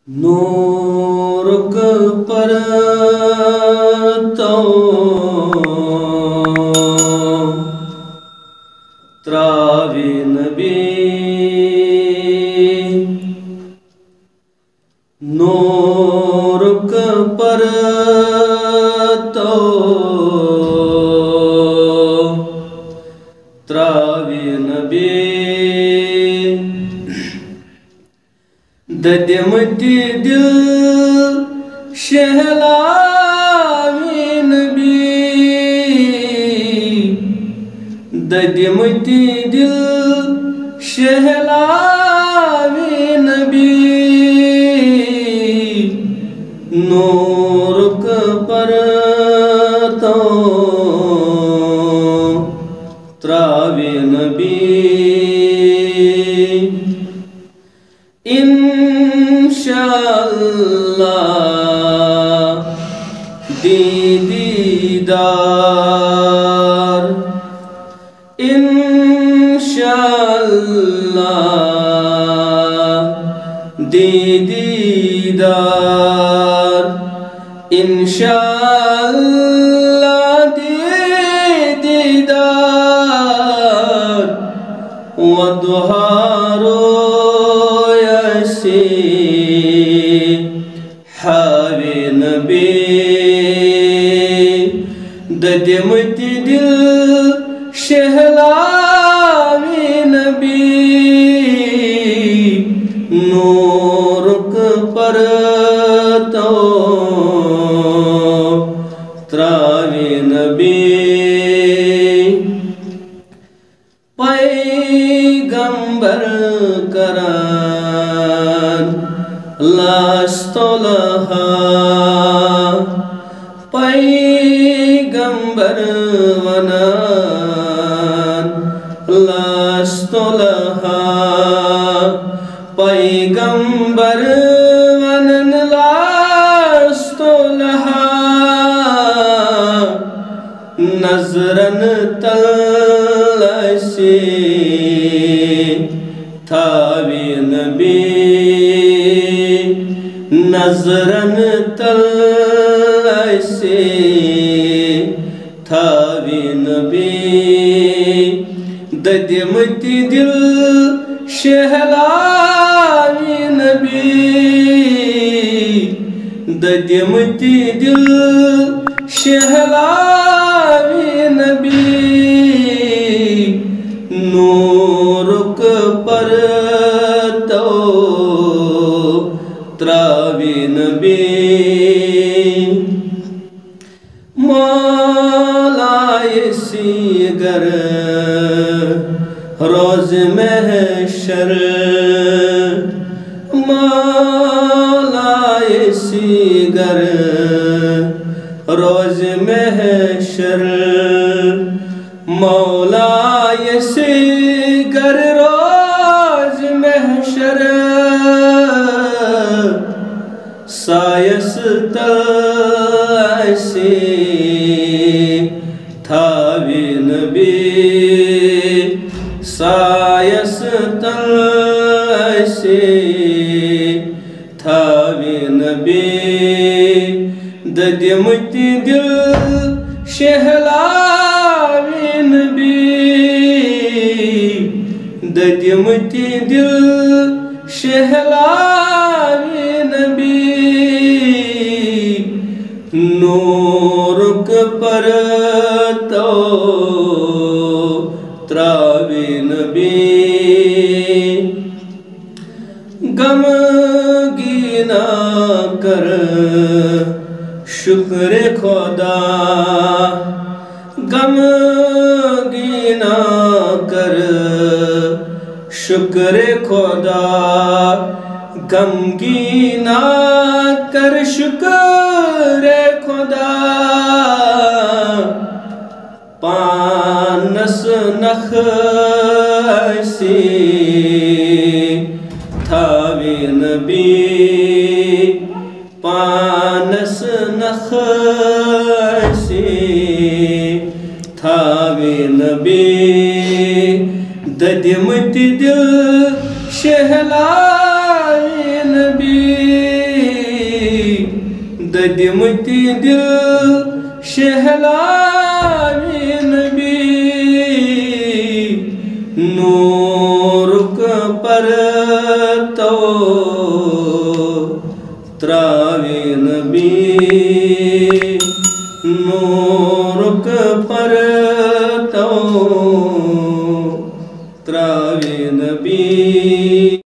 نورک پرتو تراوی نبی نورک پرتو تراوی نبی ددمتی دل شہلاوی نبی ددمتی دل شہلاوی نبی نورک پرتو تراوی نبی انشاءاللہ دیدار انشاءاللہ دیدار انشاءاللہ دیدار ودہارو حاوی نبی ددمتی دل شہلاوی نبی نورک پرتو تراوی نبی پیغمبر کران لاستولہا پیغمبر ونان لاستولہا پیغمبر ونن لاستولہا نظرن تلسی تھاوی نبی نظرن تلسی تھاوی نبی ددمتی دل شہلاوی نبی ددمتی دل شہلاوی نبی نورک پرتو تراوی نبی مولا سیگر روز محشر مولا سیگر روز محشر مولا سیگر روز محشر سایس تلسی تھاوی نبی سایس تلسی تھاوی نبی ددمتی دل شہلاوی نبی ددمتی دل شہلاوی نبی نورک پرتو تراوی نبی غمگین کر شکر خدا غمگین کر شکر خدا غمگین کر شکر خدا پانس نخسی تھاوی نبی پانس نخسی تھاوی نبی ددمتی دل شہلاوی نبی ددمتی دل شہلاوی نبی نورک پرتو تراوی نبی نورک پرتو